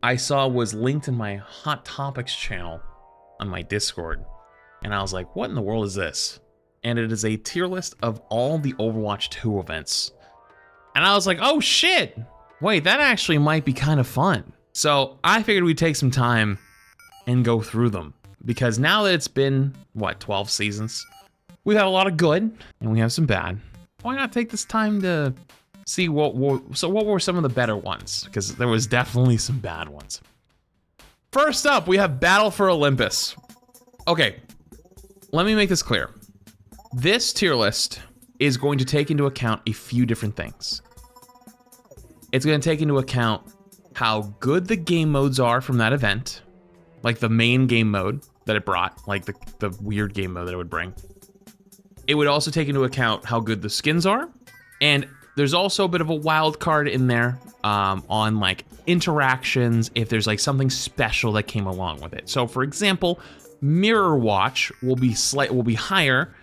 I saw was linked in my Hot Topics channel on my Discord. And I was like, what in the world is this? And it is a tier list of all the Overwatch 2 events. And I was like, oh shit, wait, that actually might be kind of fun. So I figured we'd take some time and go through them. Because now that it's been, what, 12 seasons? We've had a lot of good, and we have some bad. Why not take this time to see what were some of the better ones? Because there was definitely some bad ones. First up, we have Battle for Olympus. Okay, let me make this clear. This tier list is going to take into account a few different things. It's going to take into account how good the game modes are from that event, like the main game mode that it brought, like the weird game mode that it would bring. It would also take into account how good the skins are, and there's also a bit of a wild card in there on like interactions if there's like something special that came along with it. So for example, Mirrorwatch will be higher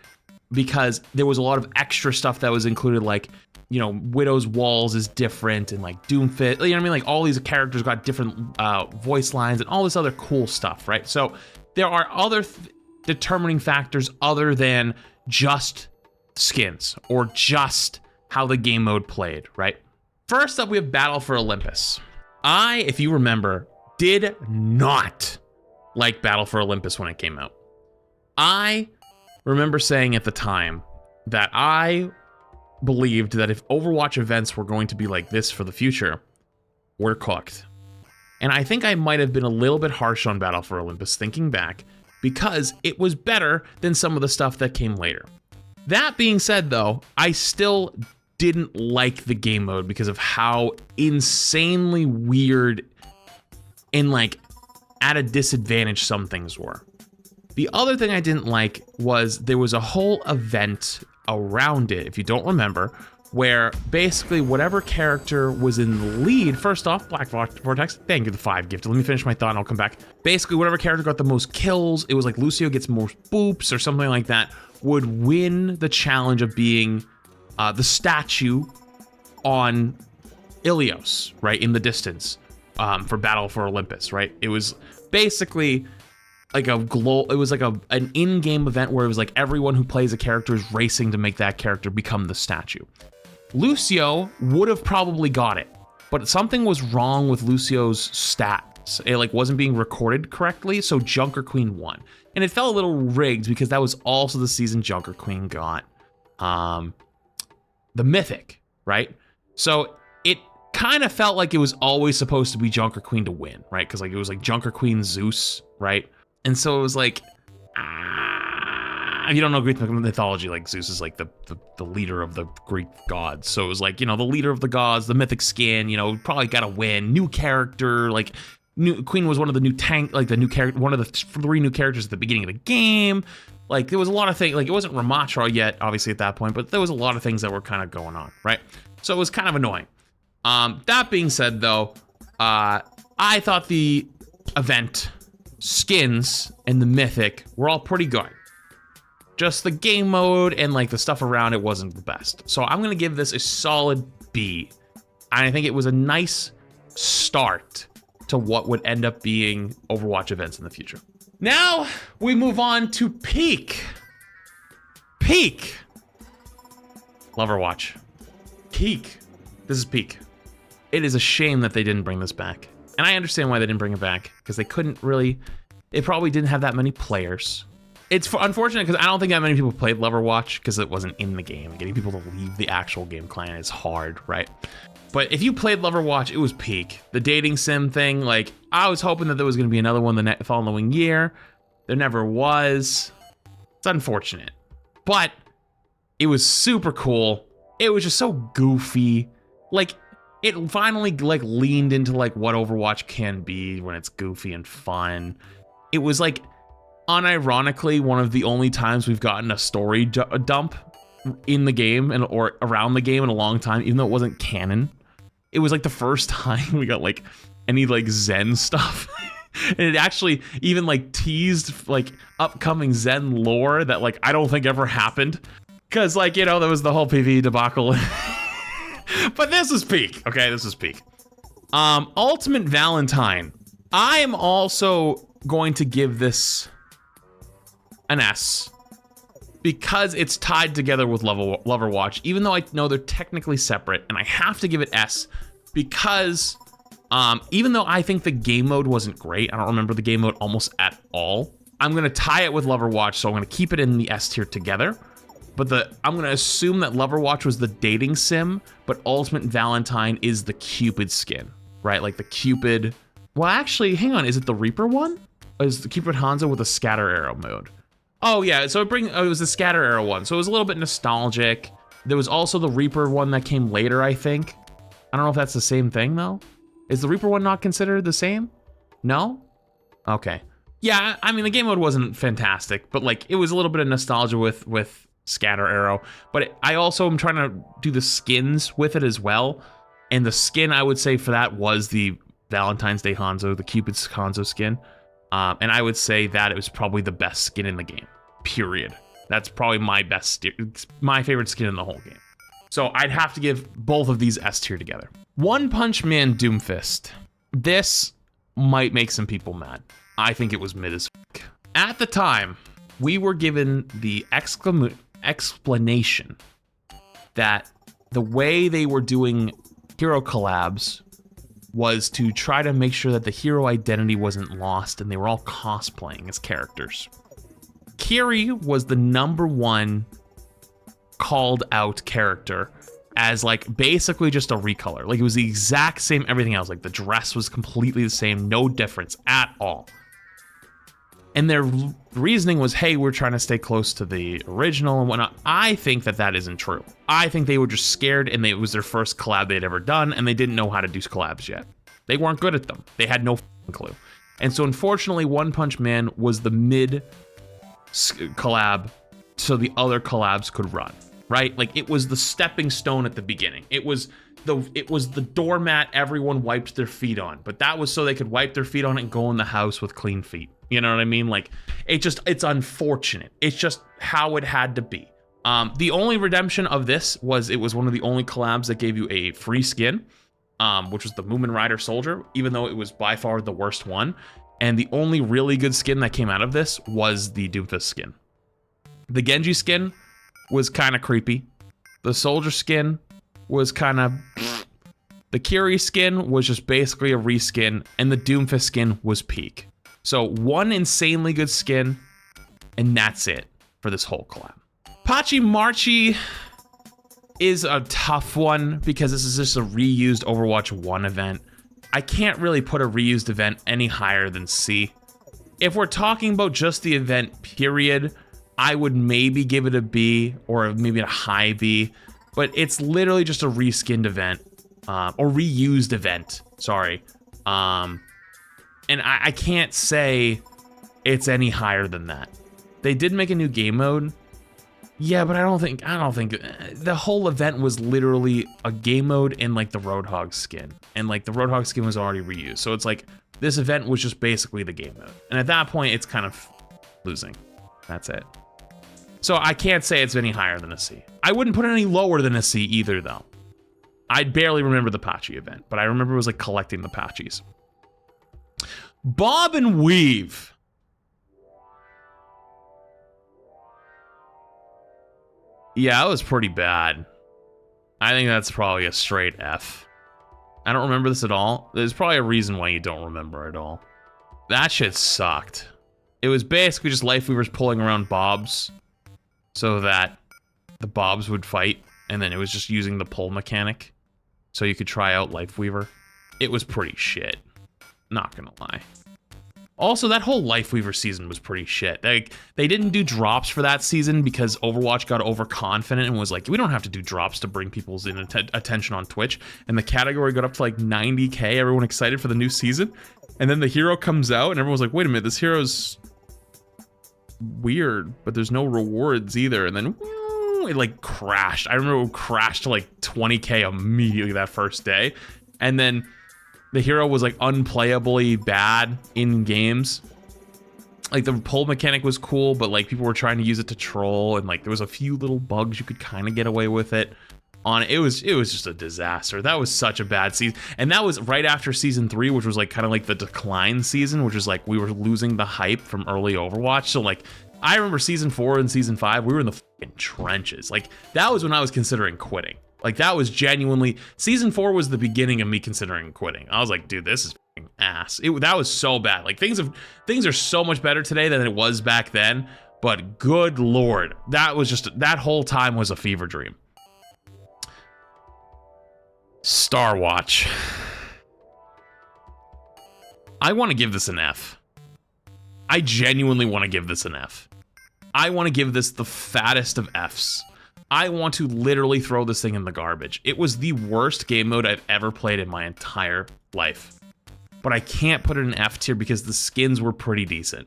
because there was a lot of extra stuff that was included, like, you know, Widow's Walls is different, and like Doomfist, you know what I mean? Like all these characters got different voice lines and all this other cool stuff, right? So there are other determining factors other than just skins or just how the game mode played, right? First up, we have Battle for Olympus. I, if you remember, did not like Battle for Olympus when it came out. I remember saying at the time that I believed that if Overwatch events were going to be like this for the future, we're cooked. And I think I might have been a little bit harsh on Battle for Olympus thinking back, because it was better than some of the stuff that came later. That being said though, I still didn't like the game mode because of how insanely weird and like at a disadvantage some things were. The other thing I didn't like was there was a whole event around it, if you don't remember, where basically whatever character was in the lead, first off, Black Vortex, thank you the 5 gifted. Let me finish my thought and I'll come back. Basically, whatever character got the most kills, it was like Lucio gets more boops or something like that, would win the challenge of being the statue on Ilios, right, in the distance, for Battle for Olympus, right? It was basically like an in-game event where it was like everyone who plays a character is racing to make that character become the statue. Lucio would have probably got it, but something was wrong with Lucio's stats. It like wasn't being recorded correctly, so Junker Queen won. And it felt a little rigged because that was also the season Junker Queen got the Mythic, right? So it kind of felt like it was always supposed to be Junker Queen to win, right? Because like it was like Junker Queen Zeus, right? And so it was like, if you don't know Greek mythology, like Zeus is like the leader of the Greek gods. So it was like, you know, the leader of the gods, the mythic skin, you know, probably got to win. New character, like Queen was one of the new one of the 3 new characters at the beginning of the game. Like there was a lot of things, like it wasn't Ramatra yet, obviously at that point, but there was a lot of things that were kind of going on, right? So it was kind of annoying. That being said though, I thought the event skins and the mythic were all pretty good. Just the game mode and like the stuff around it wasn't the best. So I'm gonna give this a solid B. And I think it was a nice start to what would end up being Overwatch events in the future. Now we move on to Peak. Peak. Loverwatch. Peak. This is Peak. It is a shame that they didn't bring this back. And I understand why they didn't bring it back, because they couldn't really, it probably didn't have that many players. It's unfortunate because I don't think that many people played Loverwatch because it wasn't in the game. Getting people to leave the actual game client is hard, right? But if you played Loverwatch, it was Peak. The dating sim thing, like, I was hoping that there was going to be another one the following year. There never was. It's unfortunate. But it was super cool. It was just so goofy. Like, it finally like leaned into like what Overwatch can be when it's goofy and fun. It was like unironically one of the only times we've gotten a story dump in the game or around the game in a long time, even though it wasn't canon. It was like the first time we got like any like Zen stuff. And it actually even like teased like upcoming Zen lore that like I don't think ever happened. Cause like, you know, there was the whole PvE debacle. But this is Peak, okay? This is Peak. Ultimate Valentine. I am also going to give this an S because it's tied together with Loverwatch, even though I know they're technically separate, and I have to give it S because even though I think the game mode wasn't great, I don't remember the game mode almost at all, I'm gonna tie it with Loverwatch, so I'm gonna keep it in the S tier together. But I'm gonna assume that Loverwatch was the dating sim, but Ultimate Valentine is the Cupid skin, right? Like the Cupid. Well, actually, hang on, is it the Reaper one? Or is the Cupid Hanzo with a scatter arrow mode? Oh yeah, so it was the scatter arrow one, so it was a little bit nostalgic. There was also the Reaper one that came later, I think. I don't know if that's the same thing though. Is the Reaper one not considered the same? No? Okay. Yeah, I mean the game mode wasn't fantastic, but like it was a little bit of nostalgia with scatter arrow. But I also am trying to do the skins with it as well, and the skin I would say for that was the Valentine's Day Hanzo, the Cupid's Hanzo skin. And I would say that it was probably the best skin in the game, period. That's probably my favorite skin in the whole game. So I'd have to give both of these S tier together. One Punch Man Doomfist. This might make some people mad. I think it was mid as fuck. At the time, we were given the explanation that the way they were doing hero collabs was to try to make sure that the hero identity wasn't lost and they were all cosplaying as characters. Kiri was the #1 called out character as like basically just a recolor. Like it was the exact same everything else. Like the dress was completely the same, no difference at all. And their reasoning was, hey, we're trying to stay close to the original and whatnot. I think that isn't true. I think they were just scared and it was their first collab they'd ever done and they didn't know how to do collabs yet. They weren't good at them. They had no clue. And so unfortunately, One Punch Man was the mid collab so the other collabs could run, right? Like it was the stepping stone at the beginning. It was the doormat everyone wiped their feet on, but that was so they could wipe their feet on it and go in the house with clean feet. You know what I mean? Like it's unfortunate. It's just how it had to be. The only redemption of this was it was one of the only collabs that gave you a free skin, which was the Moomin Rider Soldier, even though it was by far the worst one. And the only really good skin that came out of this was the Doomfist skin. The Genji skin was kind of creepy. The Soldier skin was kind of... The Kiri skin was just basically a reskin, and the Doomfist skin was peak. So one insanely good skin, and that's it for this whole collab. PachiMarchi is a tough one because this is just a reused Overwatch 1 event. I can't really put a reused event any higher than C. If we're talking about just the event period, I would maybe give it a B or maybe a high B, but it's literally just a reskinned event, or reused event, sorry. And I can't say it's any higher than that. They did make a new game mode. Yeah, but I don't think the whole event was literally a game mode and like the Roadhog skin. And like the Roadhog skin was already reused. So it's like this event was just basically the game mode. And at that point, it's kind of losing. That's it. So I can't say it's any higher than a C. I wouldn't put it any lower than a C either though. I barely remember the Pachi event, but I remember it was like collecting the Pachis. Bob and Weave. Yeah, it was pretty bad. I think that's probably a straight F. I don't remember this at all. There's probably a reason why you don't remember it all. That shit sucked. It was basically just Lifeweavers pulling around Bobs so that the Bobs would fight, and then it was just using the pull mechanic so you could try out Lifeweaver. It was pretty shit. Not gonna lie. Also, that whole Lifeweaver season was pretty shit. Like, they didn't do drops for that season because Overwatch got overconfident and was like, we don't have to do drops to bring people's attention on Twitch. And the category got up to like 90K, everyone excited for the new season. And then the hero comes out and everyone's like, wait a minute, this hero's weird, but there's no rewards either. And then it like crashed. I remember it crashed to like 20K immediately that first day. And then the hero was like unplayably bad in games. Like the pull mechanic was cool, but like people were trying to use it to troll, and like there was a few little bugs you could kind of get away with it. on it. It was just a disaster. That was such a bad season. And that was right after season 3, which was like kind of like the decline season, which was like we were losing the hype from early Overwatch. So like I remember season 4 and season 5, we were in the fucking trenches. Like that was when I was considering quitting. Like that was genuinely, season 4 was the beginning of me considering quitting. I was like, dude, this is fucking ass. That was so bad. Like things are so much better today than it was back then. But good Lord, that whole time was a fever dream. Starwatch. I want to give this an F. I genuinely want to give this an F. I want to give this the fattest of Fs. I want to literally throw this thing in the garbage. It was the worst game mode I've ever played in my entire life. But I can't put it in F tier because the skins were pretty decent.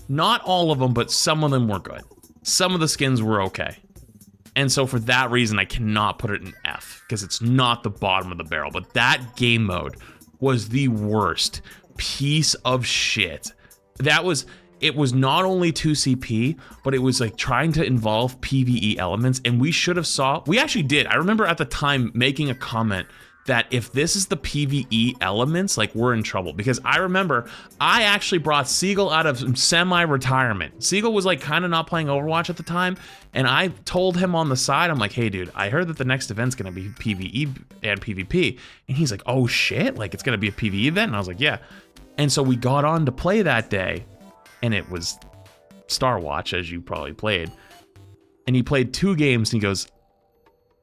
Not all of them, but some of them were good. Some of the skins were okay. And so for that reason, I cannot put it in F because it's not the bottom of the barrel. But that game mode was the worst piece of shit. It was not only 2CP, but it was like trying to involve PvE elements, and we actually did. I remember at the time making a comment that if this is the PvE elements, like we're in trouble. Because I remember I actually brought Siegel out of semi-retirement. Siegel was like kind of not playing Overwatch at the time, and I told him on the side, I'm like, hey dude, I heard that the next event's gonna be PvE and PvP. And he's like, oh shit, like it's gonna be a PvE event? And I was like, yeah. And so we got on to play that day, and it was Starwatch, as you probably played. And he played 2 games, and he goes,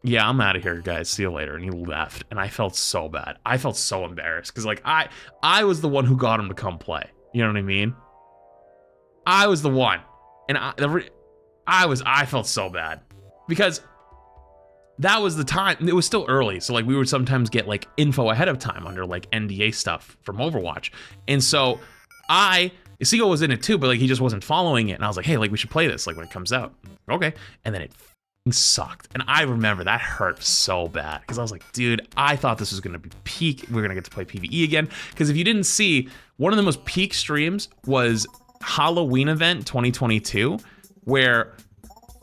yeah, I'm out of here, guys. See you later. And he left, and I felt so bad. I felt so embarrassed, because like I was the one who got him to come play. You know what I mean? I was the one, and I felt so bad, because that was the time. It was still early, so like we would sometimes get like info ahead of time under like NDA stuff from Overwatch, and so Siegel was in it too, but like he just wasn't following it, and I was like, hey, like we should play this like when it comes out. Okay, and then it sucked, and I remember that hurt so bad because I was like, dude, I thought this was gonna be peak. We're gonna get to play PvE again, because if you didn't see, one of the most peak streams was Halloween event 2022, where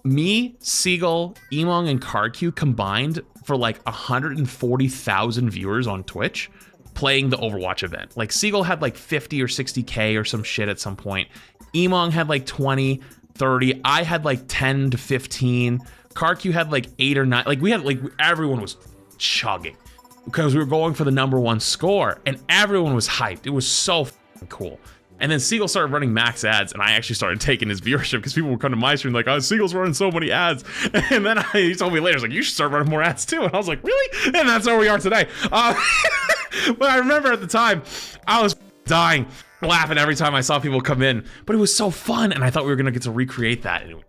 me, Siegel, Emong, and Karq combined for like 140,000 viewers on Twitch playing the Overwatch event. Like Siegel had like 50 or 60K or some shit at some point. Emong had like 20, 30. I had like 10 to 15. Karq had like 8 or 9. Like we had like, everyone was chugging because we were going for the #1 score, and everyone was hyped. It was so cool. And then Siegel started running max ads, and I actually started taking his viewership because people would come to my stream like, oh, Siegel's running so many ads. And then he told me later, he's like, you should start running more ads too. And I was like, really? And that's where we are today. But I remember at the time, I was dying, laughing every time I saw people come in. But it was so fun, and I thought we were going to get to recreate that. And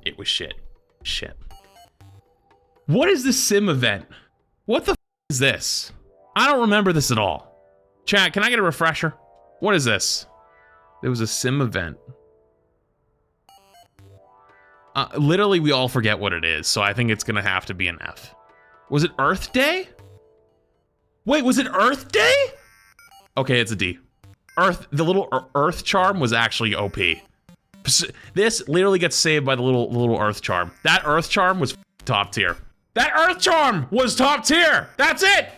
it was shit. Shit. What is this sim event? What the is this? I don't remember this at all. Chat, can I get a refresher? What is this? There was a sim event. Literally, we all forget what it is, so I think it's gonna have to be an F. Was it Earth Day? Wait, was it Earth Day? Okay, it's a D. The little Earth charm was actually OP. This literally gets saved by the little Earth charm. That Earth charm was top tier. That Earth charm was top tier. That's it.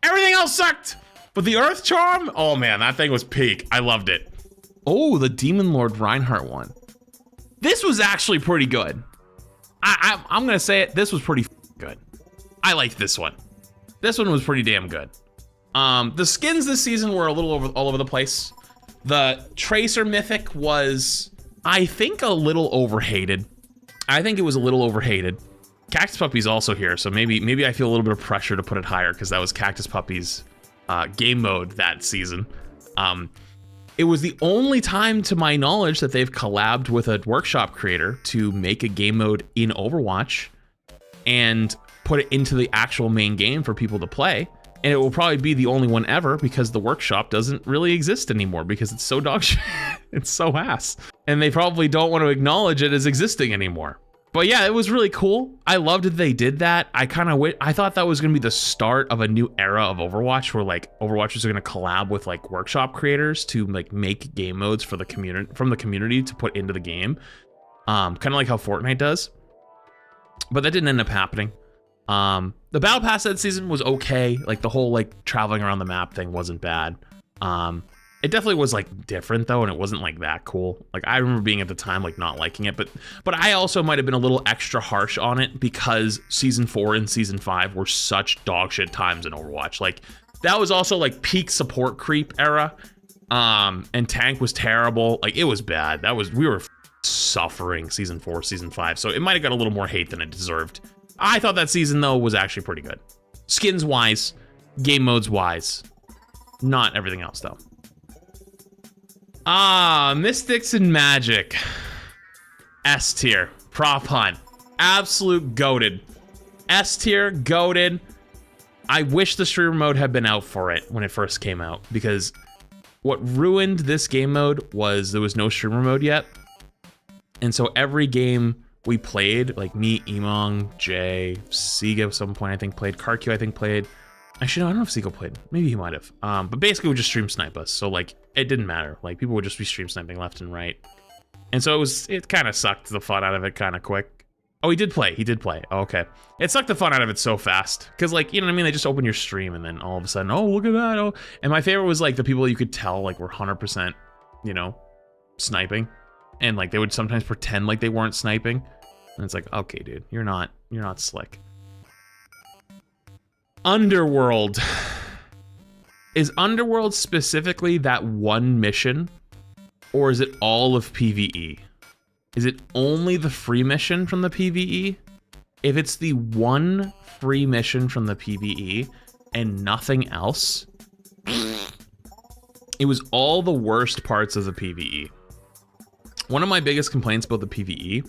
Everything else sucked. But the Earth charm, oh man, that thing was peak. I loved it. Oh, the Demon Lord Reinhardt one. This was actually pretty good. I'm gonna say it, this was pretty good. I liked this one. This one was pretty damn good. The skins this season were a little all over the place. The Tracer Mythic was, I think, a little overhated. I think it was a little overhated. Cactus Puppy's also here, so maybe I feel a little bit of pressure to put it higher because that was Cactus Puppy's game mode that season. It was the only time, to my knowledge, that they've collabed with a workshop creator to make a game mode in Overwatch and put it into the actual main game for people to play. And it will probably be the only one ever because the workshop doesn't really exist anymore because it's so dog shit. It's so ass. And they probably don't want to acknowledge it as existing anymore. But yeah, it was really cool. I loved that they did that. I thought that was going to be the start of a new era of Overwatch where like Overwatchers are going to collab with like workshop creators to like make game modes for the community, from the community, to put into the game. Kind of like how Fortnite does. But that didn't end up happening. The battle pass that season was okay. Like the whole like traveling around the map thing wasn't bad. It definitely was like different though, and it wasn't like that cool. Like I remember being at the time like not liking it, but I also might have been a little extra harsh on it because season 4 and season 5 were such dog shit times in Overwatch. Like that was also like peak support creep era. And tank was terrible. Like it was bad. We were suffering season 4, season 5. So it might have got a little more hate than it deserved. I thought that season though was actually pretty good. Skins wise, game modes wise, not everything else though. Mystics and Magic. S tier. Prop hunt. Absolute goated. S tier, goated. I wish the streamer mode had been out for it when it first came out, because what ruined this game mode was there was no streamer mode yet. And so every game we played, like me, Emong, Jay, Sega at some point I think played, KarQ I think played. Actually, no, I don't know if Seagull played. Maybe he might have. But basically, we just stream snipe us. So, like, it didn't matter. Like, people would just be stream sniping left and right. And so it kind of sucked the fun out of it kind of quick. Oh, he did play. Oh, okay. It sucked the fun out of it so fast. Because, like, you know what I mean? They just open your stream and then all of a sudden, oh, look at that. Oh. And my favorite was, like, the people you could tell, like, were 100%, you know, sniping. And, like, they would sometimes pretend like they weren't sniping. And it's like, okay, dude, you're not slick. Underworld. Is Underworld specifically that one mission, or is it all of PvE? Is it only the free mission from the PvE? If it's the one free mission from the PvE and nothing else, it was all the worst parts of the PvE. One of my biggest complaints about the PvE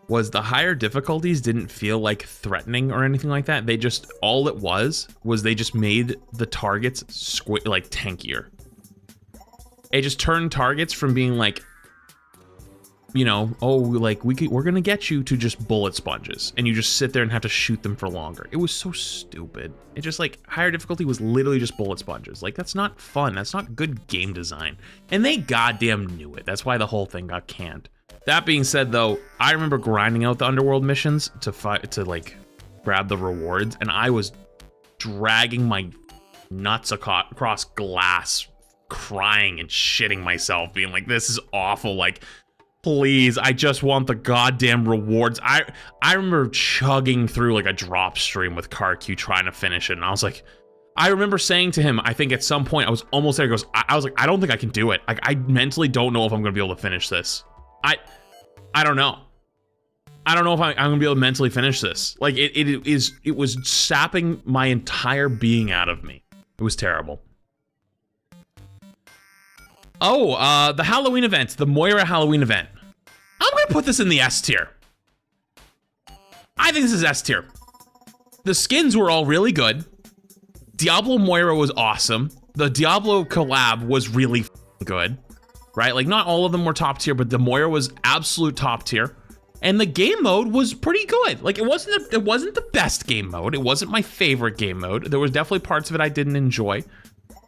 was the higher difficulties didn't feel like threatening or anything like that. They just, all it was they just made the targets like tankier. It just turned targets from being like, you know, oh, like we're gonna get you, to just bullet sponges, and you just sit there and have to shoot them for longer. It was so stupid. It just, like, higher difficulty was literally just bullet sponges. Like, that's not fun. That's not good game design. And they goddamn knew it. That's why the whole thing got canned. That being said, though, I remember grinding out the Underworld missions to like grab the rewards, and I was dragging my nuts across glass, crying and shitting myself, being like, this is awful. Like, please, I just want the goddamn rewards. I remember chugging through like a drop stream with KarQ trying to finish it, and I was like, I remember saying to him, I think at some point I was almost there. He goes, I was like, I don't think I can do it. Like, I mentally don't know if I'm gonna be able to finish this. I don't know. I don't know if I'm gonna be able to mentally finish this. Like, it was sapping my entire being out of me. It was terrible. Oh, the Halloween event, the Moira Halloween event. I'm gonna put this in the S tier. I think this is S tier. The skins were all really good. Diablo Moira was awesome. The Diablo collab was really good. Right? Like, not all of them were top tier, but the Moira was absolute top tier. And the game mode was pretty good. Like, it wasn't the best game mode. It wasn't my favorite game mode. There was definitely parts of it I didn't enjoy.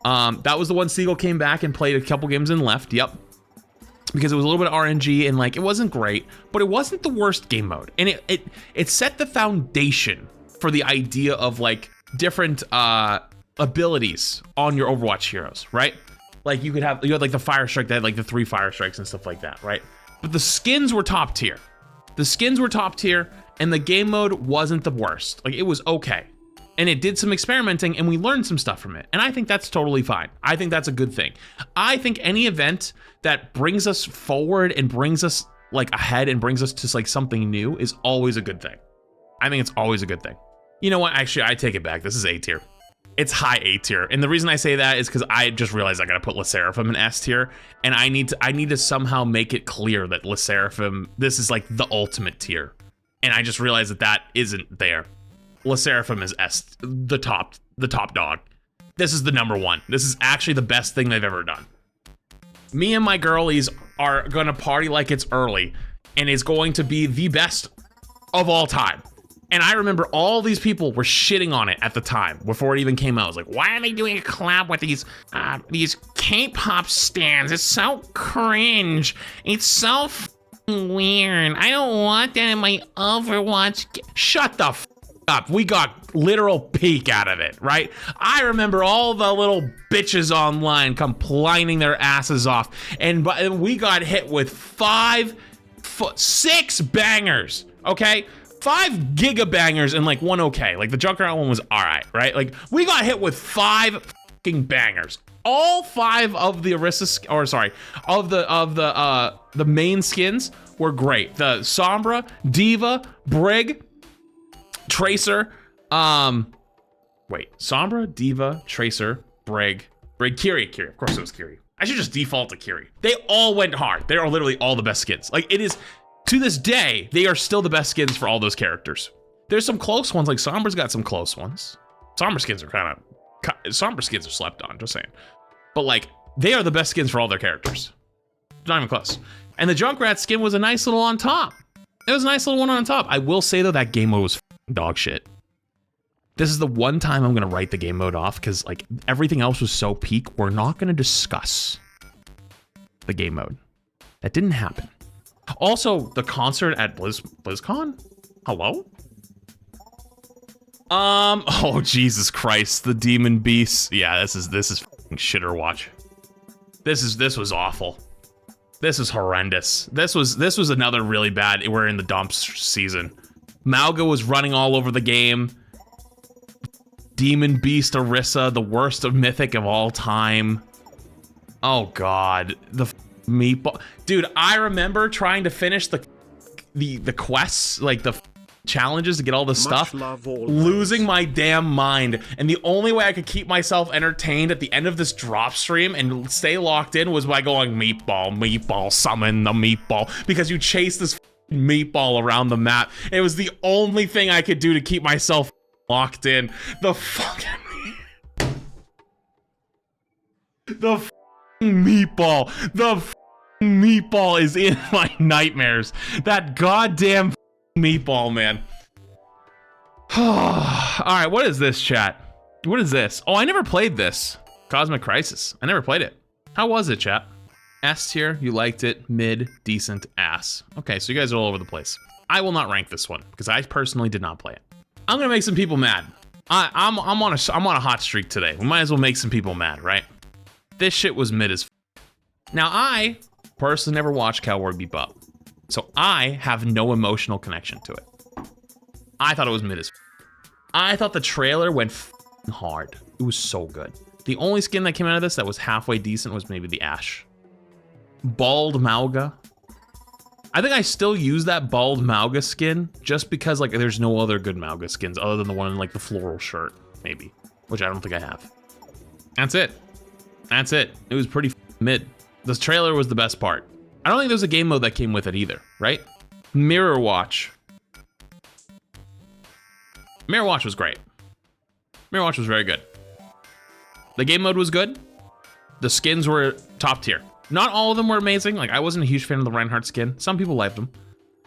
That was the one Seagull came back and played a couple games and left. Yep. Because it was a little bit of RNG and, like, it wasn't great, but it wasn't the worst game mode. And it set the foundation for the idea of, like, different abilities on your Overwatch heroes, right? Like, you had like the fire strike, they had like the 3 fire strikes and stuff like that, right? But the skins were top tier. The skins were top tier, and the game mode wasn't the worst. Like, it was okay. And it did some experimenting, and we learned some stuff from it. And I think that's totally fine. I think that's a good thing. I think any event that brings us forward and brings us like ahead and brings us to like something new is always a good thing. I think it's always a good thing. You know what? Actually, I take it back. This is A tier. It's high A tier, and the reason I say that is because I just realized I gotta put Sserafim in S tier, and I need to somehow make it clear that Sserafim, this is like the ultimate tier, and I just realized that isn't there. Sserafim is S, the top dog. This is the number one. This is actually the best thing they've ever done. Me and my girlies are gonna party like it's early, and is going to be the best of all time. And I remember all these people were shitting on it at the time before it even came out. I was like, why are they doing a collab with these K-pop stands? It's so cringe. It's so weird. I don't want that in my Overwatch. Shut the f up. We got literal peak out of it, right? I remember all the little bitches online complaining their asses off, and we got hit with 6 bangers, okay? 5 giga bangers and like 1 okay. Like the Junkrat one was all right, right? Like we got hit with 5 fucking bangers. All 5 of the the main skins were great. The Sombra, Diva, Brig, Tracer, Sombra, Diva, Tracer, Brig, Kiri, of course it was Kiri. I should just default to Kiri. They all went hard. They are literally all the best skins. Like it is, to this day, they are still the best skins for all those characters. There's some close ones, like Sombra's got some close ones. Sombra skins are slept on, just saying. But like, they are the best skins for all their characters. Not even close. And the Junkrat skin was a nice little on top. It was a nice little one on top. I will say though, that game mode was dog shit. This is the one time I'm gonna write the game mode off because like everything else was so peak. We're not gonna discuss the game mode. That didn't happen. Also, the concert at BlizzCon? Hello? Oh Jesus Christ, the Demon Beasts. Yeah, this is fucking shitter watch. This was awful. This is horrendous. This was another really bad, we're in the dumps season. Mauga was running all over the game. Demon Beast Orisa, the worst of Mythic of all time. Oh God, the meatball. Dude, I remember trying to finish the quests, like the challenges to get all this stuff, losing my damn mind. And the only way I could keep myself entertained at the end of this drop stream and stay locked in was by going meatball, summon the meatball, because you chase this meatball around the map. It was the only thing I could do to keep myself locked in. The fucking meatball. The meatball is in my nightmares. That goddamn meatball, man. Alright, what is this, chat? What is this? Oh, I never played this. Cosmic Crisis. I never played it. How was it, chat? S tier, you liked it. Mid, decent, ass. Okay, so you guys are all over the place. I will not rank this one because I personally did not play it. I'm gonna make some people mad. I'm on a hot streak today. We might as well make some people mad, right? This shit was mid as f. Now I personally never watched Cowboy Bebop, so I have no emotional connection to it. I thought it was mid as f. I thought the trailer went hard. It was so good. The only skin that came out of this that was halfway decent was maybe the Ash. Bald Mauga. I think I still use that bald Mauga skin just because like there's no other good Mauga skins other than the one in like the floral shirt, maybe, which I don't think I have. That's it. That's it. It was pretty mid. This trailer was the best part. I don't think there's a game mode that came with it either, right? Mirrorwatch. Mirrorwatch was great. Mirrorwatch was very good. The game mode was good. The skins were top tier. Not all of them were amazing. Like, I wasn't a huge fan of the Reinhardt skin. Some people liked them.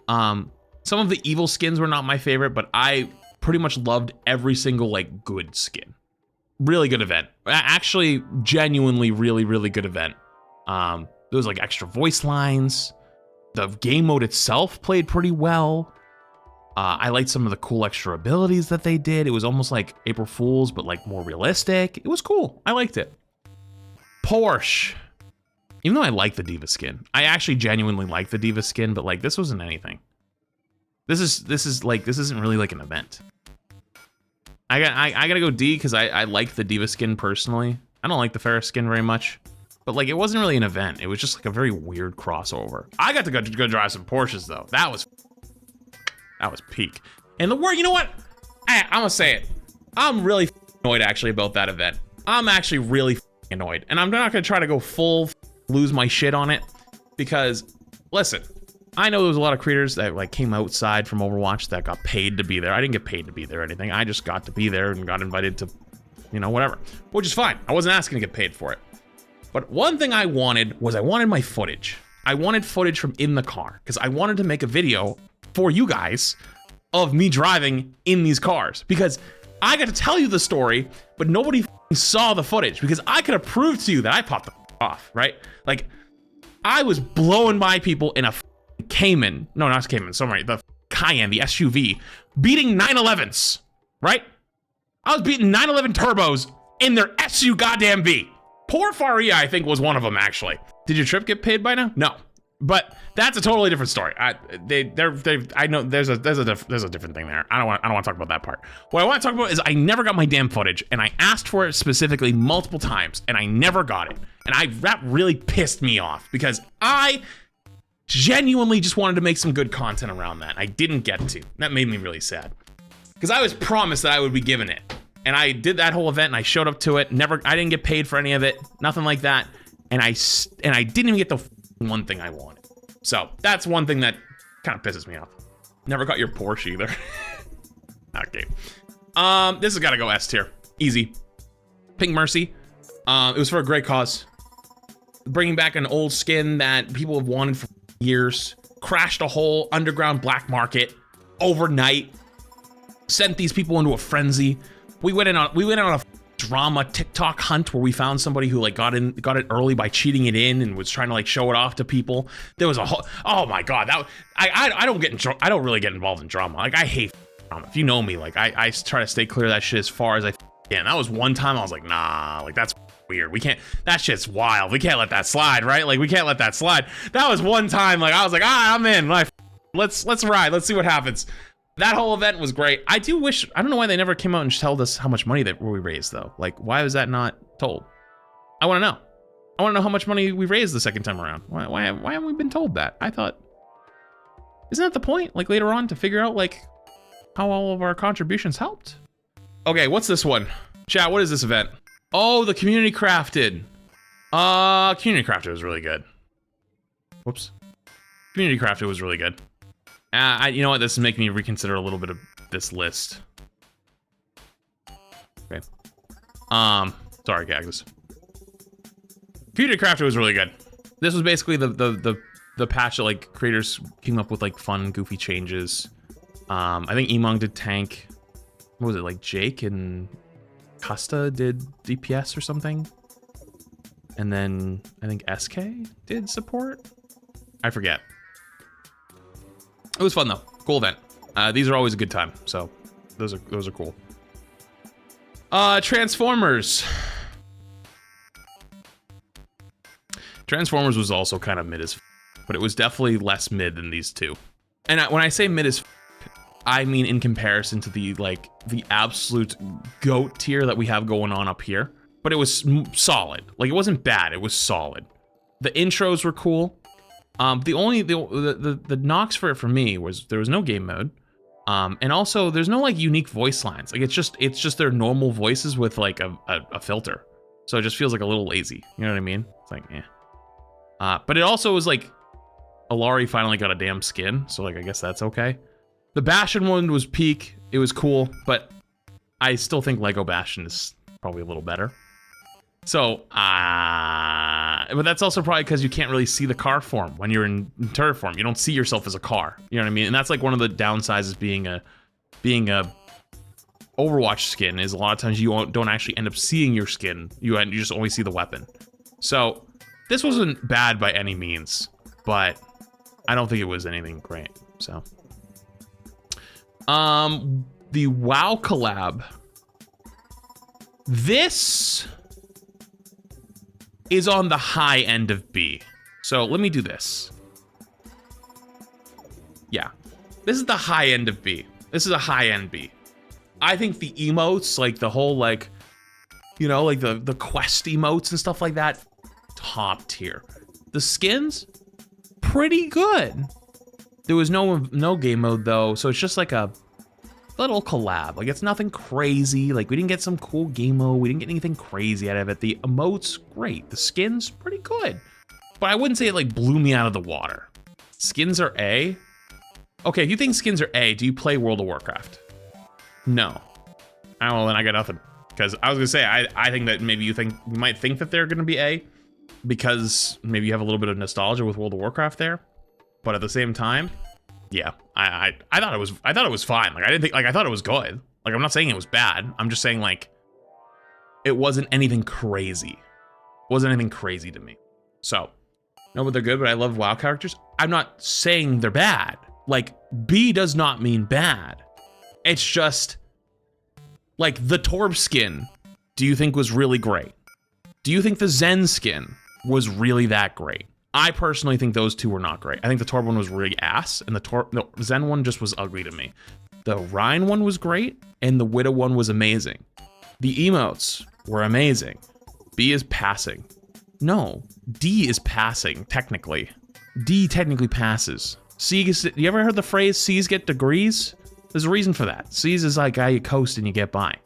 Some of the evil skins were not my favorite, but I pretty much loved every single, like, good skin. Really good event. Actually, genuinely really, really good event. There was, like, extra voice lines. The game mode itself played pretty well. I liked some of the cool extra abilities that they did. It was almost like April Fool's, but, like, more realistic. It was cool. I liked it. Porsche. Even though I like the Diva skin, I actually genuinely like the Diva skin, but like this wasn't anything. This isn't really like an event. I gotta go D because I like the Diva skin personally. I don't like the Ferris skin very much, but like it wasn't really an event. It was just like a very weird crossover. I got to go drive some Porsches though. That was peak. And the word, you know what? I'm gonna say it. I'm really annoyed actually about that event. I'm actually really annoyed, and I'm not gonna try to go full lose my shit on it because listen, I know there was a lot of creators that like came outside from Overwatch that got paid to be there. I didn't get paid to be there or anything. I just got to be there and got invited to, you know, whatever, which is fine. I wasn't asking to get paid for it. But one thing I wanted was I wanted my footage. I wanted footage from in the car because I wanted to make a video for you guys of me driving in these cars because I got to tell you the story, but nobody saw the footage because I could have proved to you that I popped the off, right? Like, I was blowing by people in a Cayman. No, not Cayman, sorry, the Cayenne, the SUV, beating 911s right? I was beating 911 turbos in their SU goddamn V. Poor Faria, I think, was one of them, actually. Did your trip get paid by now? No. But that's a totally different story. I know there's a different thing there. I don't want to talk about that part. What I want to talk about is I never got my damn footage, and I asked for it specifically multiple times, and I never got it. And that really pissed me off because I genuinely just wanted to make some good content around that. I didn't get to. That made me really sad because I was promised that I would be given it, and I did that whole event, and I showed up to it. I didn't get paid for any of it, nothing like that, and I didn't even get the one thing I wanted. So that's one thing that kind of pisses me off. Never got your Porsche either. Okay. This has got to go S tier. Easy. Pink Mercy. It was for a great cause. Bringing back an old skin that people have wanted for years. Crashed a whole underground black market overnight. Sent these people into a frenzy. We went on a drama TikTok hunt where we found somebody who like got it early by cheating it in and was trying to like show it off to people. There was a whole, oh my god, that I don't really get involved in drama. Like I hate drama. If you know me, like I try to stay clear of that shit as far as I can. That was one time I was like, nah, like that's weird. We can't, that shit's wild. We can't let that slide, right? Like we can't let that slide. That was one time like I was like, I'm in. Like, let's ride. Let's see what happens. That whole event was great. I do wish, I don't know why they never came out and told us how much money that we raised though. Like, why was that not told? I want to know. I want to know how much money we raised the second time around. Why haven't we been told that? I thought, isn't that the point? Like later on to figure out like how all of our contributions helped? Okay, what's this one? Chat, what is this event? Oh, the community crafted. Community crafted was really good. Whoops. Community crafted was really good. You know what? This is making me reconsider a little bit of this list. Okay. Sorry, Cactus. Community crafted was really good. This was basically the patch that like creators came up with like fun, goofy changes. I think Emong did tank. What was it, like Jake and Costa did DPS or something? And then I think SK did support? I forget. It was fun though, cool event. These are always a good time, so those are cool. Transformers. Transformers was also kind of mid as but it was definitely less mid than these two. And when I say mid as I mean in comparison to the absolute GOAT tier that we have going on up here. But it was solid. Like it wasn't bad, it was solid. The intros were cool. The knocks for it for me was there was no game mode. And also there's no like unique voice lines. Like it's just their normal voices with like a filter. So it just feels like a little lazy. You know what I mean? It's like, eh. But it also was like Alari finally got a damn skin. So like, I guess that's okay. The Bastion one was peak. It was cool, but I still think Lego Bastion is probably a little better. So, but that's also probably because you can't really see the car form when you're in turret form. You don't see yourself as a car. You know what I mean? And that's like one of the downsides being a Overwatch skin is a lot of times you don't actually end up seeing your skin. You just only see the weapon. So this wasn't bad by any means, but I don't think it was anything great. So, the WoW collab. This is on the high end of B. So let me do this. Yeah, this is the high end of B. This is a high end B. I think the emotes, like the whole like, you know, like the quest emotes and stuff like that, top tier. The skins, pretty good. There was no game mode though, so it's just like a little collab. Like it's nothing crazy. Like we didn't get some cool game mode. We didn't get anything crazy out of it. The emotes, great. The skins, pretty good. But I wouldn't say it like blew me out of the water. Skins are A. Okay, if you think skins are A, do you play World of Warcraft? No. Oh, well then I got nothing. Because I was gonna say, I think that maybe you might think that they're gonna be A because maybe you have a little bit of nostalgia with World of Warcraft there. But at the same time, yeah, I thought it was fine. Like I thought it was good. Like I'm not saying it was bad. I'm just saying like it wasn't anything crazy. Wasn't anything crazy to me. So, no, but they're good, but I love WoW characters. I'm not saying they're bad. Like B does not mean bad. It's just Like, the Torb skin, do you think was really great? Do you think the Zen skin was really that great? I personally think those two were not great. I think the Torb one was really ass, and the Zen one just was ugly to me. The Rhine one was great, and the Widow one was amazing. The emotes were amazing. B is passing. No, D is passing, technically. D technically passes. C is, you ever heard the phrase, C's get degrees? There's a reason for that. C's is like how you coast and you get by.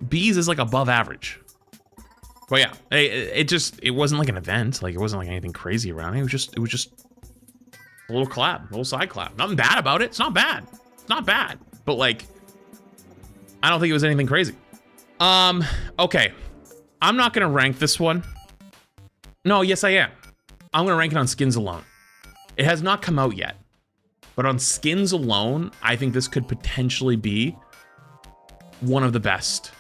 B's is like above average. But yeah, it wasn't like an event. Like, it wasn't like anything crazy around it. It was just a little collab, a little side collab. Nothing bad about it. It's not bad. It's not bad. But like, I don't think it was anything crazy. Okay. I'm not gonna rank this one. No, yes I am. I'm gonna rank it on skins alone. It has not come out yet. But on skins alone, I think this could potentially be one of the best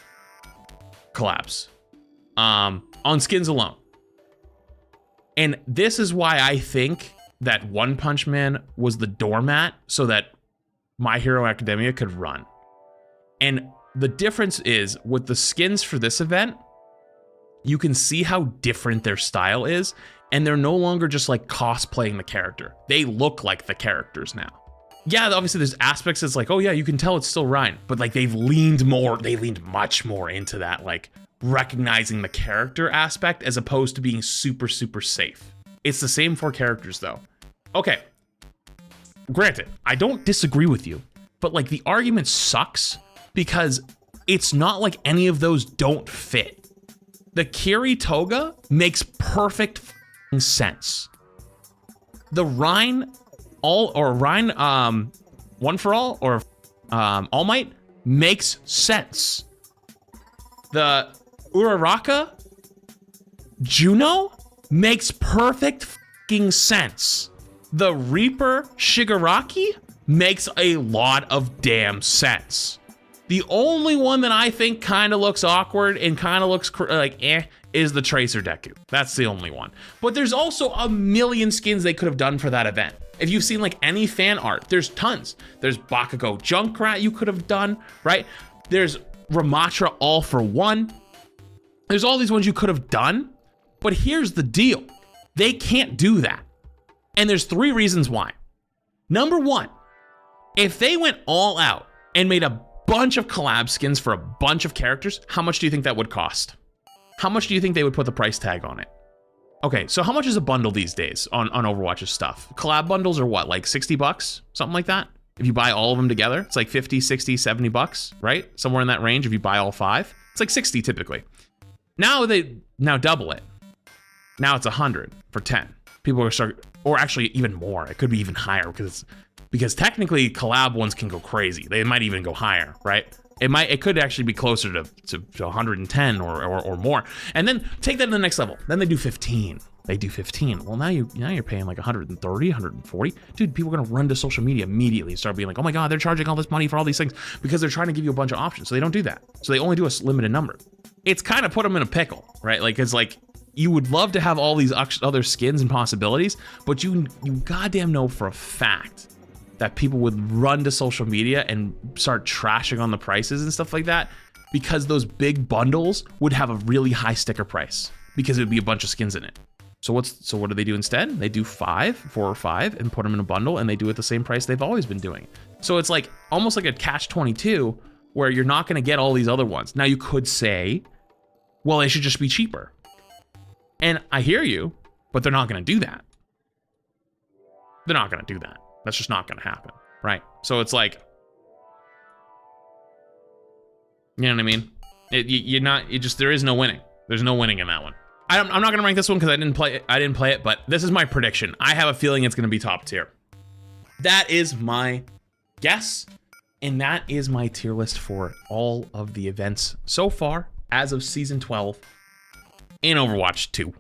collabs. On skins alone. And this is why I think that One Punch Man was the doormat so that My Hero Academia could run. And the difference is, with the skins for this event, you can see how different their style is, and they're no longer just like cosplaying the character. They look like the characters now. Yeah, obviously there's aspects that's like, oh yeah, you can tell it's still Ryan, but like they leaned much more into that, like recognizing the character aspect as opposed to being super, super safe. It's the same for characters though. Okay, granted, I don't disagree with you, but like the argument sucks because it's not like any of those don't fit. The Kiri toga makes perfect sense. The Rhine One for All or All Might makes sense. The Uraraka Juno makes perfect sense. The Reaper Shigaraki makes a lot of damn sense. The only one that I think kind of looks awkward and kind of looks like is the Tracer Deku. That's the only one. But there's also a million skins they could have done for that event. If you've seen like any fan art, there's tons. There's Bakugo Junkrat you could have done, right? There's Ramatra All for One. There's all these ones you could have done, but here's the deal. They can't do that. And there's 3 reasons why. Number 1, if they went all out and made a bunch of collab skins for a bunch of characters, how much do you think that would cost? How much do you think they would put the price tag on it? Okay, so how much is a bundle these days on Overwatch's stuff? Collab bundles are what, like 60 bucks? Something like that? If you buy all of them together, it's like 50, 60, 70 bucks, right? Somewhere in that range if you buy all 5. It's like 60 typically. Now double it. Now it's 100 for 10. People are starting, or actually even more. It could be even higher because technically collab ones can go crazy. They might even go higher, right? It could actually be closer to 110 or more. And then take that to the next level. Then they do 15. They do 15. Well, now you're paying like 130, 140. Dude, people are gonna run to social media immediately and start being like, oh my God, they're charging all this money for all these things because they're trying to give you a bunch of options. So they don't do that. So they only do a limited number. It's kind of put them in a pickle, right? Like, it's like, you would love to have all these other skins and possibilities, but you goddamn know for a fact that people would run to social media and start trashing on the prices and stuff like that because those big bundles would have a really high sticker price because it would be a bunch of skins in it. So what do they do instead? They do 4 or 5 and put them in a bundle, and they do it the same price they've always been doing. So it's like almost like a catch-22 where you're not gonna get all these other ones. Now you could say, well, they should just be cheaper. And I hear you, but they're not gonna do that. They're not gonna do that. That's just not gonna happen, right? So it's like, you know what I mean? There is no winning. There's no winning in that one. I'm not gonna rank this one because I didn't play it, but this is my prediction. I have a feeling it's gonna be top tier. That is my guess, and that is my tier list for all of the events so far as of season 12 in Overwatch 2.